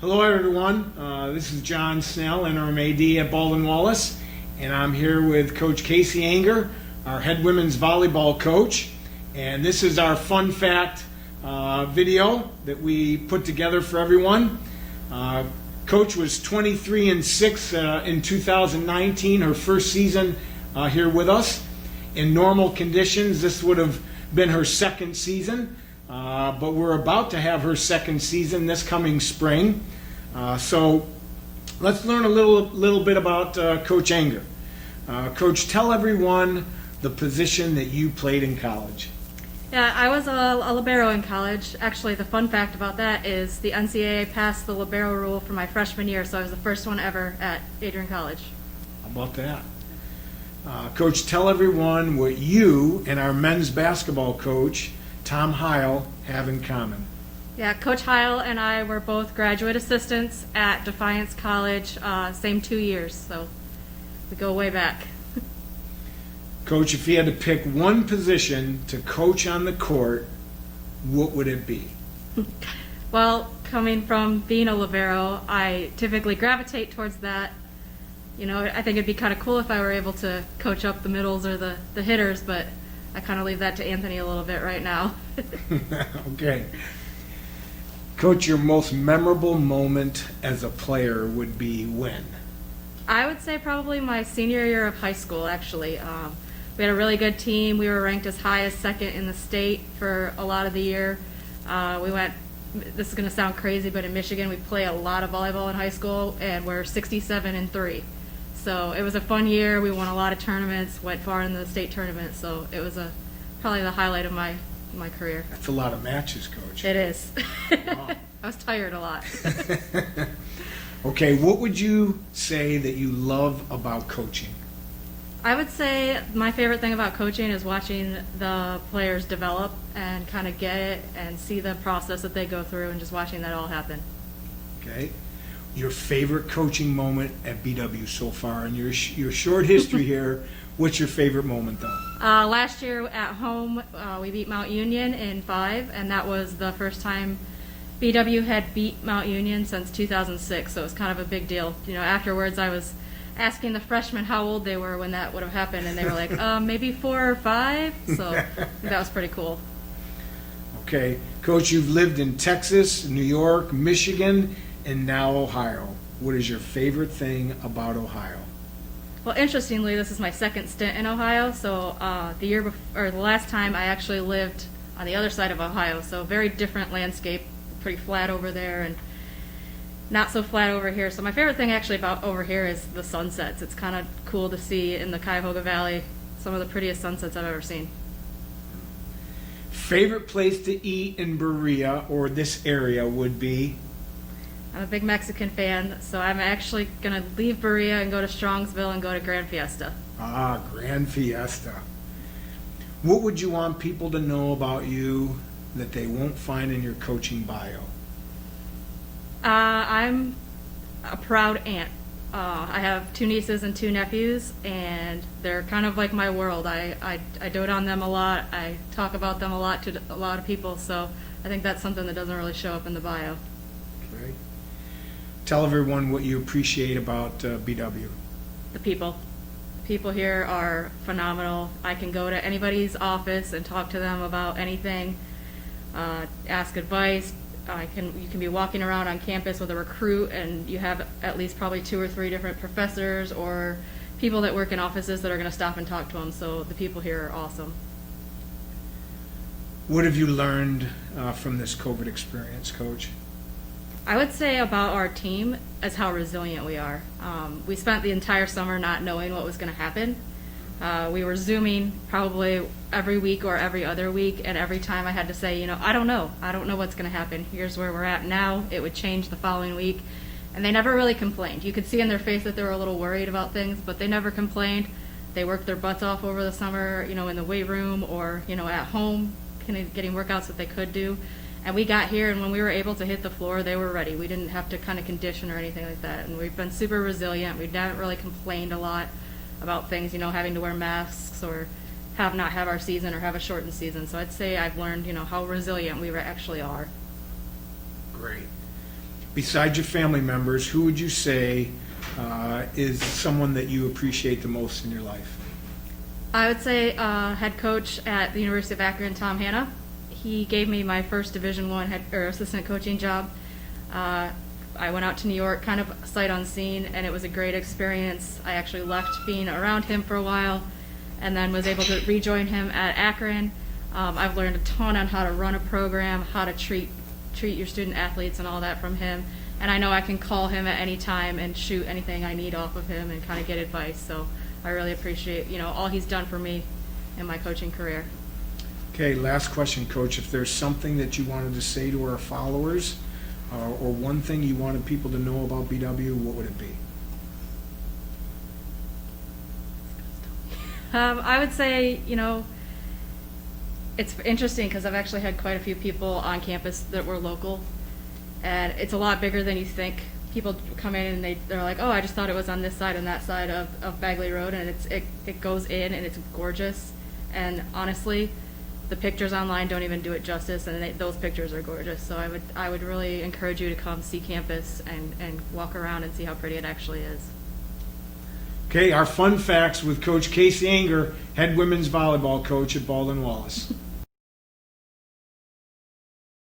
Hello everyone, this is John Snell, Interim AD at Baldwin Wallace, and I'm here with Coach Kacie Ehinger, our head women's volleyball coach, and this is our fun fact video that we put together for everyone. Coach was 23-6 in 2019, her first season here with us. In normal conditions, this would have been her second season. But we're about to have her second season this coming spring. So let's learn a little bit about Coach Ehinger. Coach, tell everyone the position that you played in college. Yeah, I was a libero in college. Actually, the fun fact about that is the NCAA passed the libero rule for my freshman year, so I was the first one ever at Adrian College. How about that? Coach, tell everyone what you and our men's basketball coach, Tom Heil, have in common. Yeah, Coach Heil and I were both graduate assistants at Defiance College, same 2 years, so we go way back. Coach, if you had to pick one position to coach on the court, what would it be? Well, coming from being a libero, I typically gravitate towards that. You know, I think it'd be kind of cool if I were able to coach up the middles or the hitters, but I kind of leave that to Anthony a little bit right now. Okay. Coach, your most memorable moment as a player would be when? I would say probably my senior year of high school, actually. We had a really good team. We were ranked as high as second in the state for a lot of the year. This is going to sound crazy, but in Michigan we play a lot of volleyball in high school, and we're 67-3. So it was a fun year. We won a lot of tournaments, went far in the state tournament, so it was probably the highlight of my career. That's a lot of matches, Coach. It is. Wow. I was tired a lot. Okay, what would you say that you love about coaching? I would say my favorite thing about coaching is watching the players develop and kind of get it and see the process that they go through and just watching that all happen. Okay. Your favorite coaching moment at BW so far in your short history here, what's your favorite moment though? Last year at home, we beat Mount Union in 5, and that was the first time BW had beat Mount Union since 2006, so it was kind of a big deal. You know, afterwards I was asking the freshmen how old they were when that would have happened, and they were like, maybe 4 or 5, so that was pretty cool. Okay. Coach, you've lived in Texas, New York, Michigan, and now Ohio. What is your favorite thing about Ohio? Well, interestingly, this is my second stint in Ohio, so the last time I actually lived on the other side of Ohio, so very different landscape, pretty flat over there and not so flat over here. So my favorite thing actually about over here is the sunsets. It's kind of cool to see in the Cuyahoga Valley some of the prettiest sunsets I've ever seen. Favorite place to eat in Berea or this area would be? I'm a big Mexican fan, so I'm actually going to leave Berea and go to Strongsville and go to Grand Fiesta. Ah, Grand Fiesta. What would you want people to know about you that they won't find in your coaching bio? I'm a proud aunt. I have 2 nieces and 2 nephews, and they're kind of like my world. I dote on them a lot. I talk about them a lot to a lot of people, so I think that's something that doesn't really show up in the bio. Okay. Tell everyone what you appreciate about BW. The people. The people here are phenomenal. I can go to anybody's office and talk to them about anything, ask advice. You can be walking around on campus with a recruit, and you have at least probably 2 or 3 different professors or people that work in offices that are going to stop and talk to them. So the people here are awesome. What have you learned from this COVID experience, Coach? I would say about our team is how resilient we are. We spent the entire summer not knowing what was going to happen. We were Zooming probably every week or every other week, and every time I had to say, I don't know what's going to happen. Here's where we're at now. It would change the following week. And they never really complained. You could see in their face that they were a little worried about things, but they never complained. They worked their butts off over the summer, in the weight room or, at home, getting workouts that they could do. And we got here, and when we were able to hit the floor, they were ready. We didn't have to kind of condition or anything like that. And we've been super resilient. We haven't really complained a lot about things, having to wear masks or not have our season or have a shortened season. So I'd say I've learned, how resilient we actually are. Great. besides your family members, who would you say is someone that you appreciate the most in your life? I would say head coach at the University of Akron, Tom Hanna. He gave me my first Division I head or assistant coaching job. I went out to New York kind of sight unseen, and it was a great experience. I actually left being around him for a while and then was able to rejoin him at Akron. I've learned a ton on how to run a program, how to treat your student athletes and all that from him. And I know I can call him at any time and shoot anything I need off of him and kind of get advice. So I really appreciate, all he's done for me in my coaching career. Okay, last question, Coach. If there's something that you wanted to say to our followers, or one thing you wanted people to know about BW, what would it be? I would say, it's interesting because I've actually had quite a few people on campus that were local, and it's a lot bigger than you think. People come in and they're like, oh, I just thought it was on this side and that side of Bagley Road, and it goes in and it's gorgeous. And honestly, the pictures online don't even do it justice, and those pictures are gorgeous. So I would really encourage you to come see campus and walk around and see how pretty it actually is. Okay, our fun facts with Coach Kacie Ehinger, head women's volleyball coach at Baldwin Wallace.